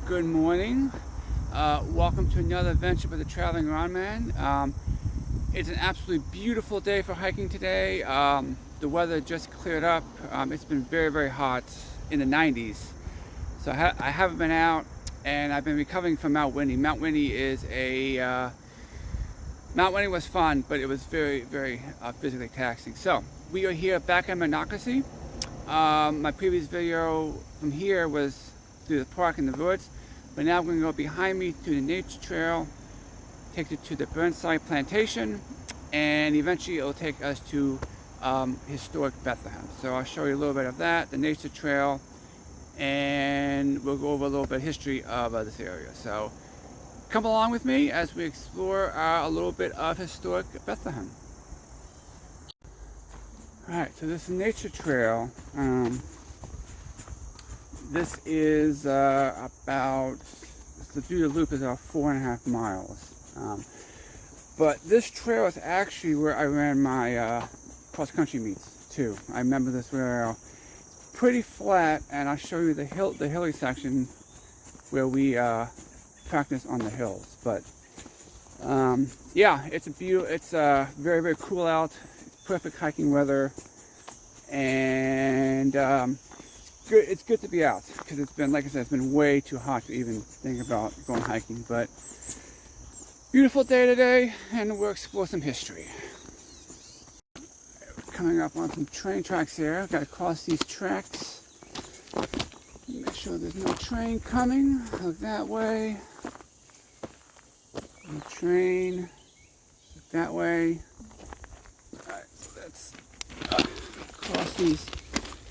Good morning. Welcome to another adventure with the Traveling Roundman. It's an absolutely beautiful day for hiking today. The weather just cleared up. It's been very, very hot in the 90s. So I haven't been out, and I've been recovering from Mount Whitney. Mount Whitney was fun, but it was very, very physically taxing. So we are here back in Monacacy. My previous video from here was through the park in the woods, but now I'm going to go behind me to the nature trail, take it to the Burnside Plantation, and eventually it'll take us to historic Bethlehem. So I'll show you a little bit of that, the nature trail, and we'll go over a little bit of history of this area. So come along with me as we explore a little bit of historic Bethlehem. Alright, so this nature trail, this is about, the through the loop is about 4.5 miles. But this trail is actually where I ran my cross-country meets too. I remember this trail. It's pretty flat, and I'll show you the hilly section where we practice on the hills. But yeah, it's very, very cool out. It's perfect hiking weather, and it's good to be out because it's been, like I said, it's been way too hot to even think about going hiking. But beautiful day today, and we'll explore some history. Coming up on some train tracks here. I've got to cross these tracks. Make sure there's no train coming. Look that way. No train. Look that way. Alright, so let's cross these.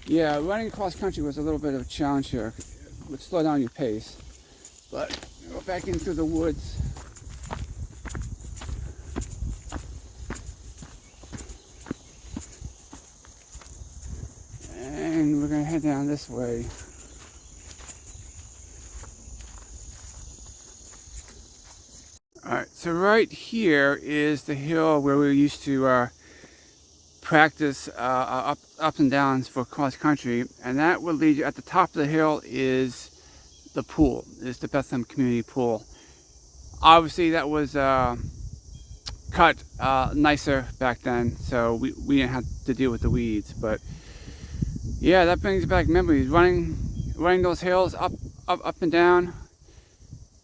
Yeah, running cross country was a little bit of a challenge here. It would slow down your pace. But go back in through the woods. And we're going to head down this way. Alright, so right here is the hill where we used to practice ups and downs for cross country, and that will lead you. At the top of the hill is the pool, is the Bethlehem Community Pool. Obviously that was cut nicer back then, so we didn't have to deal with the weeds. But yeah, that brings back memories. Running those hills up and down,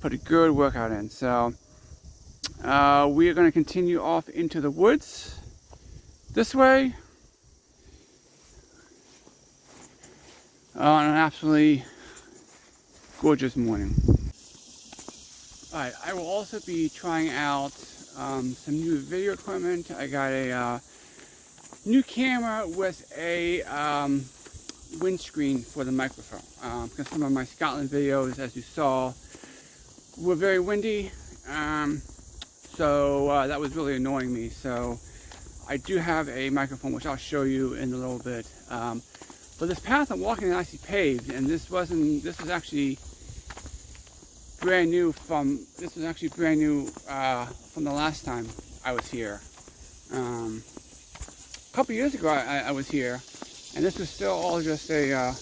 put a good workout in. So we are going to continue off into the woods this way on an absolutely gorgeous morning. Alright, I will also be trying out some new video equipment. I got a new camera with a windscreen for the microphone, because some of my Scotland videos, as you saw, were very windy, so that was really annoying me. So I do have a microphone, which I'll show you in a little bit. But this path I'm walking is actually paved, and this was actually brand new from the last time I was here. A couple years ago I was here, and this was still all just a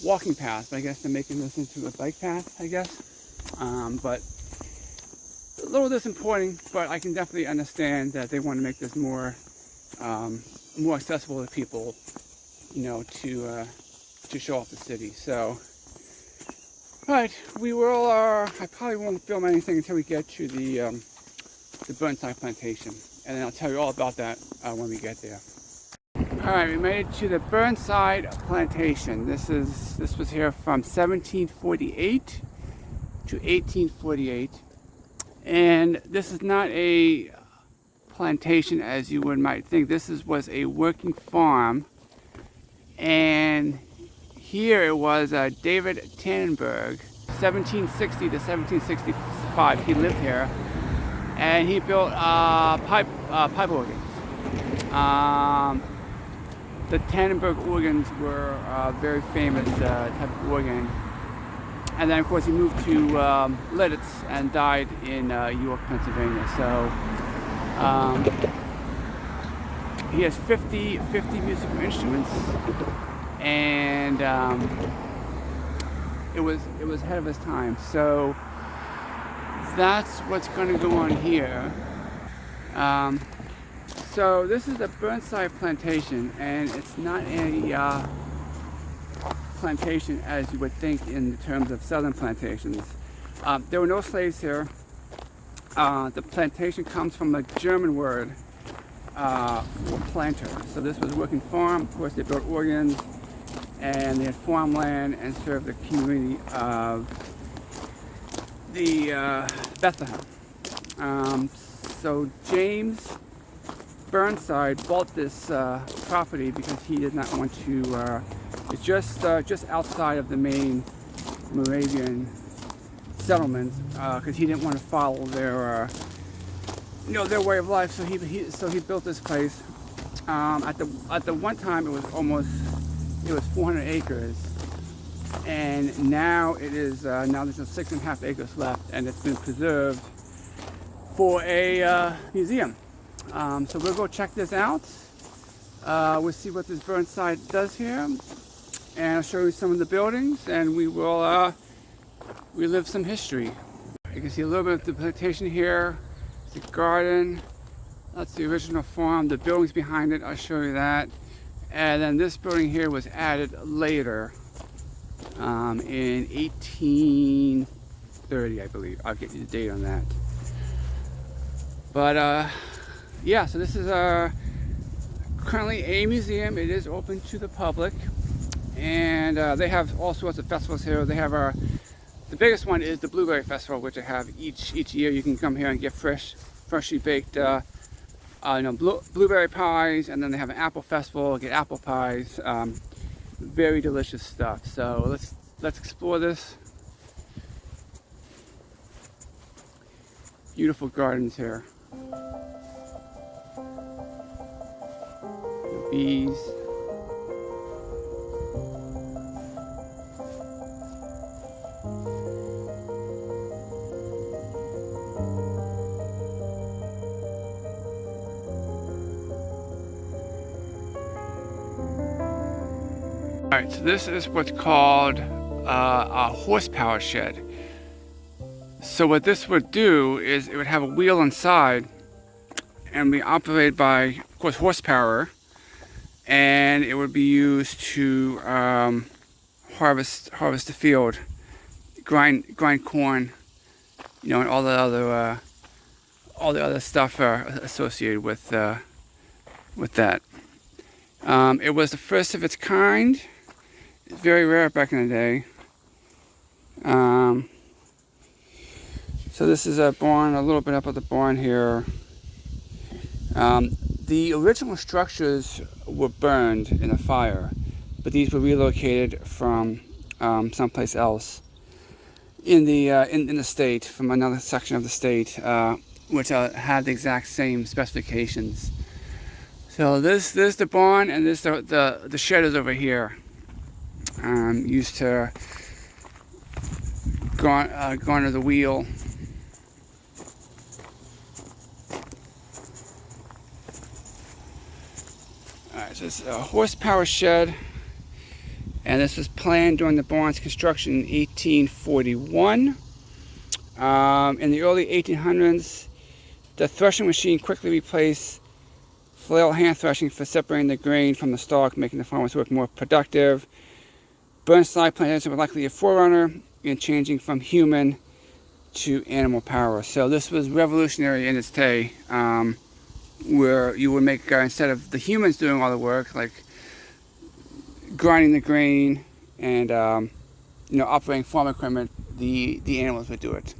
walking path. But I guess they're making this into a bike path, I guess. But a little disappointing, but I can definitely understand that they want to make this more accessible to people, you know, to show off the city. So, right, we will. I probably won't film anything until we get to the Burnside Plantation, and then I'll tell you all about that when we get there. All right, we made it to the Burnside Plantation. This was here from 1748 to 1848. And this is not a plantation as you might think. This was a working farm, and here it was David Tannenberg, 1760 to 1765. He lived here, and he built pipe organs. The Tannenberg organs were a very famous type of organ. And then, of course, he moved to Lidditz and died in York, Pennsylvania. So he has 50 musical instruments, and it was ahead of its time. So that's what's going to go on here. So this is the Burnside Plantation, and it's not a plantation as you would think in terms of southern plantations. There were no slaves here. The plantation comes from a German word for planter. So this was a working farm. Of course, they built organs, and they had farmland and served the community of the Bethlehem. So James Burnside bought this property because he did not want to. It's just outside of the main Moravian settlements, because he didn't want to follow their their way of life. So he built this place. At the one time it was 400 acres, and now it is now there's just 6.5 acres left, and it's been preserved for a museum. So we'll go check this out. We'll see what this Burnside does here, and I'll show you some of the buildings, and we will relive some history. You can see a little bit of the plantation here. It's a garden. That's the original farm. The buildings behind it, I'll show you that. And then this building here was added later, in 1830, I believe. I'll get you the date on that. But yeah, so this is currently a museum. It is open to the public, and they have all sorts of festivals here. They have the biggest one is the Blueberry Festival, which they have each year. You can come here and get freshly baked blueberry pies, and then they have an apple festival, get apple pies. Very delicious stuff. So let's explore this. Beautiful gardens here. The bees. Alright, so this is what's called a horsepower shed. So what this would do is it would have a wheel inside and be operated by, of course, horsepower, and it would be used to harvest the field, grind corn, and all the other stuff associated with that. It was the first of its kind. It's very rare back in the day. So this is a barn, a little bit up at the barn here. The original structures were burned in a fire, but these were relocated from someplace else in the state, from another section of the state, which had the exact same specifications. So this is the barn, and this the shed is over here. Used to garner the wheel. Alright, so it's a horsepower shed, and this was planned during the barn's construction in 1841. In the early 1800s, the threshing machine quickly replaced flail hand threshing for separating the grain from the stalk, making the farmer's work more productive. Burnside Plantation was likely a forerunner in changing from human to animal power. So this was revolutionary in its day, where you would make, instead of the humans doing all the work, like grinding the grain and operating farm equipment, the animals would do it.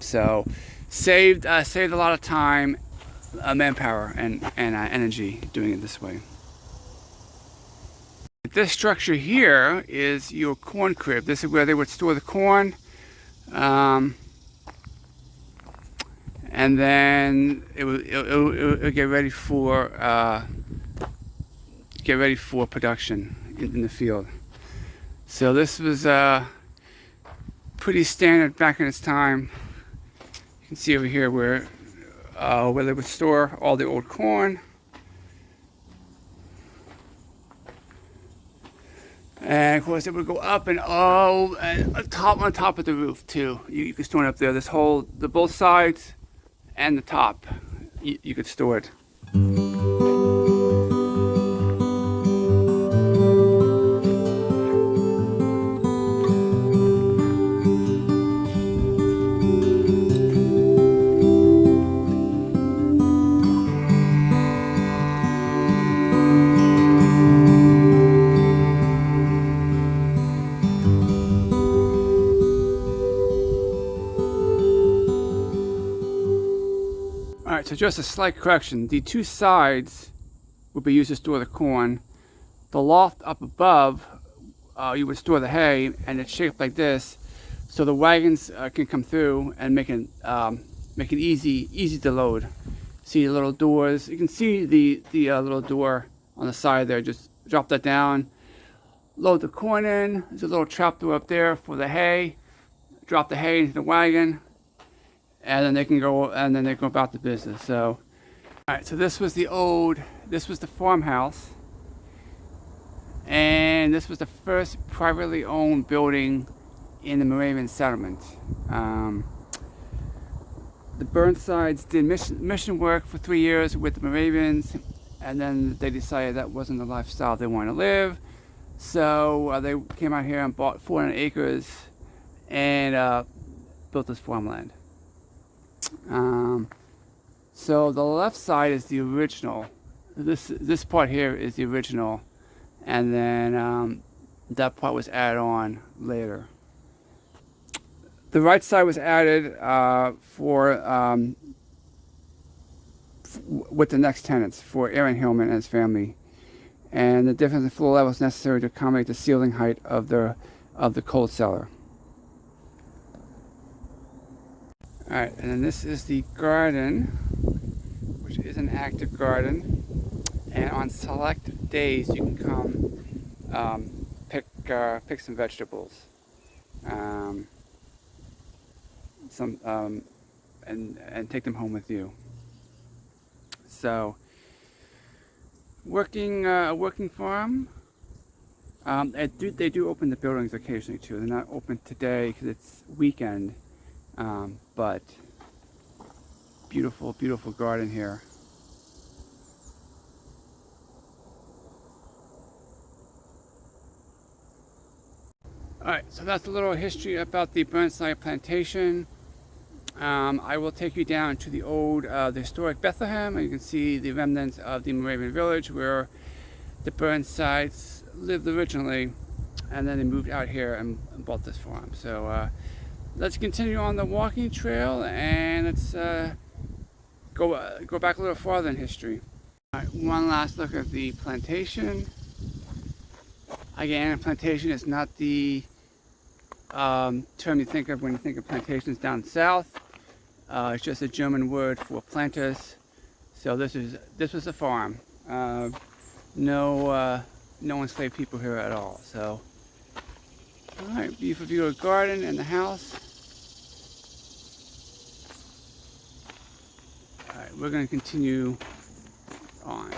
So saved a lot of time, manpower, and energy doing it this way. This structure here is your corn crib. This is where they would store the corn, and then it would get ready for production in the field. So this was pretty standard back in its time. You can see over here where they would store all the old corn. And of course, it would go up and and on top of the roof too. You could store it up there. The both sides and the top, you could store it. Alright, so just a slight correction. The two sides would be used to store the corn. The loft up above, you would store the hay, and it's shaped like this, so the wagons can come through and make it easy to load. See the little doors. You can see the little door on the side there. Just drop that down, load the corn in. There's a little trap door up there for the hay. Drop the hay into the wagon, and then they can go about the business. So, all right. So this was the farmhouse, and this was the first privately owned building in the Moravian settlement. The Burnsides did mission work for 3 years with the Moravians, and then they decided that wasn't the lifestyle they wanted to live. So they came out here and bought 400 acres and built this farmland. So the left side is the original. This part here is the original, and then that part was added on later. The right side was added with the next tenants for Aaron Hillman and his family, and the difference in floor level is necessary to accommodate the ceiling height of the cold cellar. All right, and then this is the garden, which is an active garden, and on select days you can come pick some vegetables, and take them home with you. So, working farm. They do open the buildings occasionally too. They're not open today because it's weekend. But beautiful, beautiful garden here. Alright, so that's a little history about the Burnside Plantation. I will take you down to the historic Bethlehem, and you can see the remnants of the Moravian village where the Burnsides lived originally, and then they moved out here and bought this farm. So let's continue on the walking trail, and let's go back a little farther in history. All right, one last look at the plantation. Again, a plantation is not the term you think of when you think of plantations down south. It's just a German word for planters. So this was a farm. No enslaved people here at all. So, all right, beautiful view of the garden and the house. All right, we're going to continue on.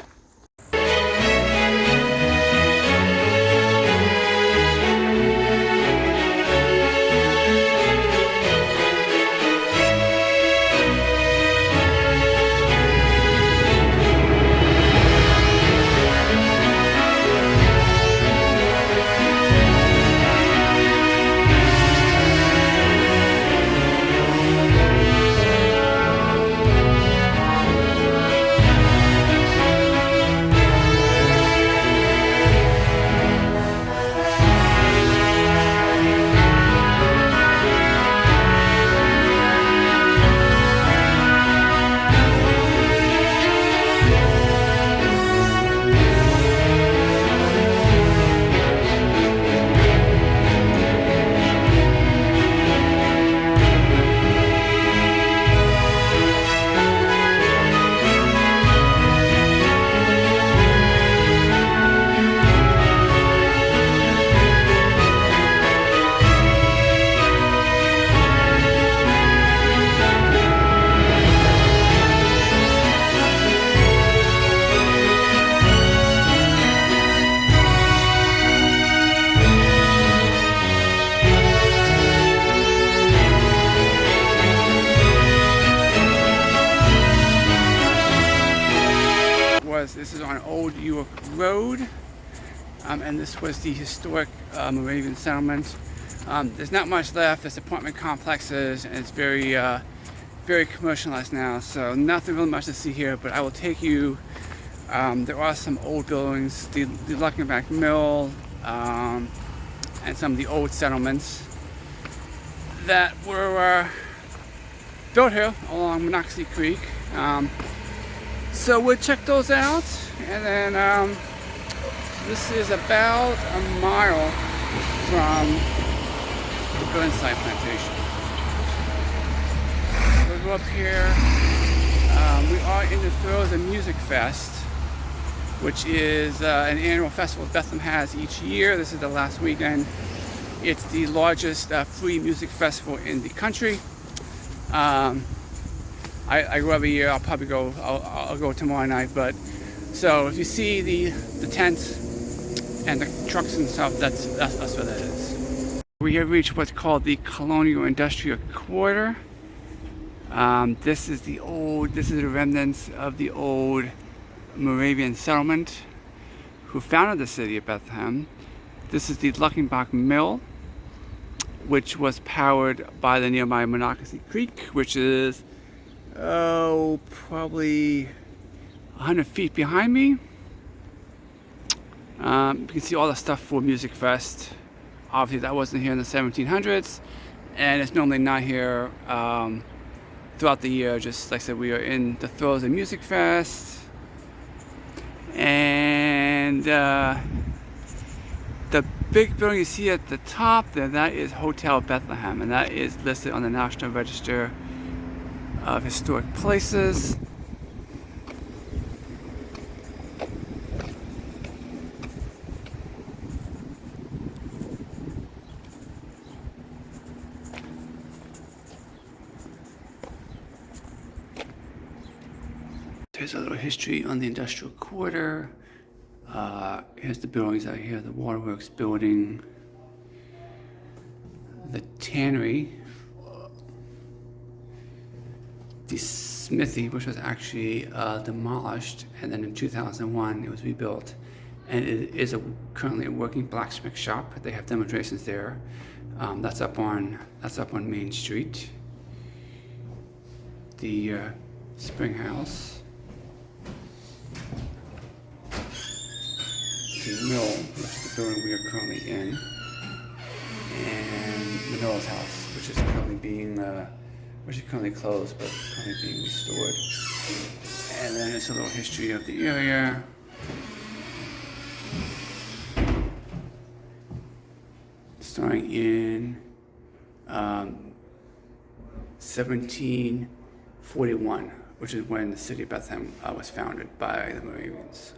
This is on Old York Road, and this was the historic Moravian settlement. There's not much left. There's apartment complexes, and it's very, very commercialized now. So nothing really much to see here. But I will take you. There are some old buildings, the Luckenbach Mill, and some of the old settlements that were built here along Monocacy Creek. So we'll check those out, and then this is about a mile from the Burnside Plantation. So we'll go up here. We are in the throes of Music Fest, which is an annual festival Bethlehem has each year. This is the last weekend. It's the largest free music festival in the country. I go every year. I'll probably go. I'll go tomorrow night. But so if you see the tents and the trucks and stuff, that's what that is. We have reached what's called the Colonial Industrial Quarter. This is the remnants of the old Moravian settlement who founded the city of Bethlehem. This is the Luckenbach Mill, which was powered by the nearby Monocacy Creek, which is probably 100 feet behind me. You can see all the stuff for Music Fest. Obviously that wasn't here in the 1700s, and it's normally not here throughout the year. Just like I said, we are in the throes of Music Fest. And the big building you see at the top there, that is Hotel Bethlehem, and that is listed on the National Register of Historic Places. There's a little history on the industrial quarter. Here's the buildings out here, the waterworks building, the tannery, the smithy, which was actually demolished, and then in 2001 it was rebuilt, and it is currently a working blacksmith shop. They have demonstrations there. That's up on Main Street. The spring house. The mill, which is the building we are currently in, and the miller's house, which is currently closed, but currently being restored. And then it's a little history of the area. Starting in 1741, which is when the city of Bethlehem was founded by the Moravians.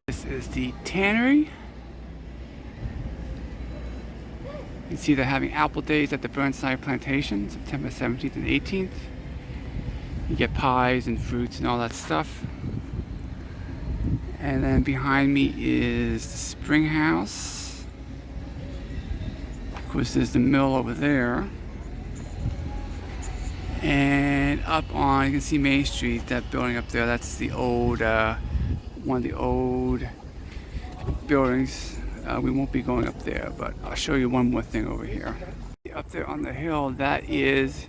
This is the tannery. You can see they're having apple days at the Burnside Plantation, September 17th and 18th. You get pies and fruits and all that stuff. And then behind me is the spring house. Of course, there's the mill over there. And up on, you can see Main Street, that building up there, that's the old, one of the old buildings. We won't be going up there, but I'll show you one more thing over here. Up there on the hill, that is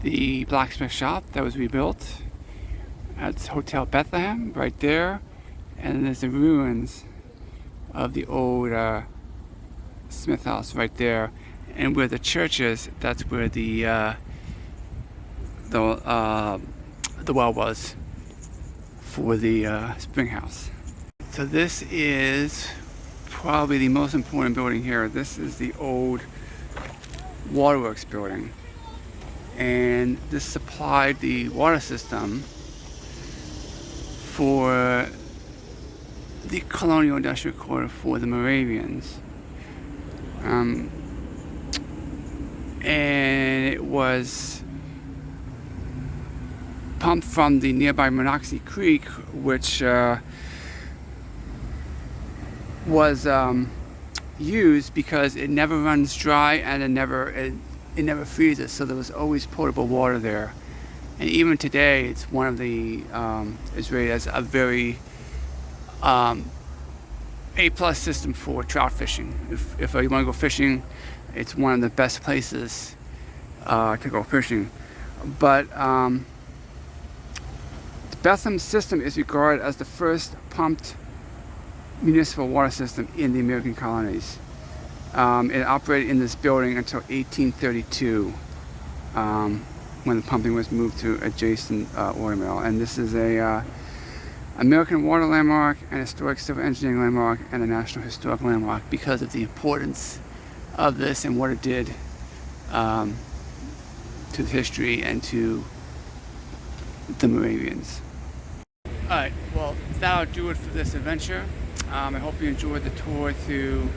the blacksmith shop that was rebuilt. That's Hotel Bethlehem right there, and there's the ruins of the old smith house right there. And where the church is, that's where the well was for the spring house. So this is probably the most important building here. This is the old waterworks building, and this supplied the water system for the colonial industrial quarter for the Moravians. And it was pumped from the nearby Monocacy Creek, which was used because it never runs dry and it never freezes, so there was always potable water there. and even today it's one of the is rated as a very A+ system for trout fishing. If you want to go fishing, it's one of the best places to go fishing. But the Bethlehem system is regarded as the first pumped municipal water system in the American colonies. It operated in this building until 1832, when the pumping was moved to adjacent water mill. And this is a American Water Landmark, an Historic Civil Engineering Landmark, and a National Historic Landmark because of the importance of this and what it did to the history and to the Moravians. Alright, well, that'll do it for this adventure. I hope you enjoyed the tour through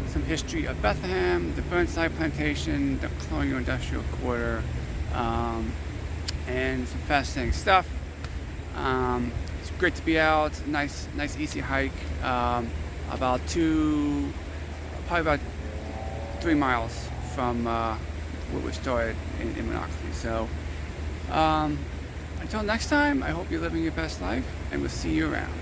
some history of Bethlehem, the Burnside Plantation, the colonial industrial quarter, and some fascinating stuff. It's great to be out. Nice easy hike. About 3 miles from where we started in Monocacy. So until next time, I hope you're living your best life, and we'll see you around.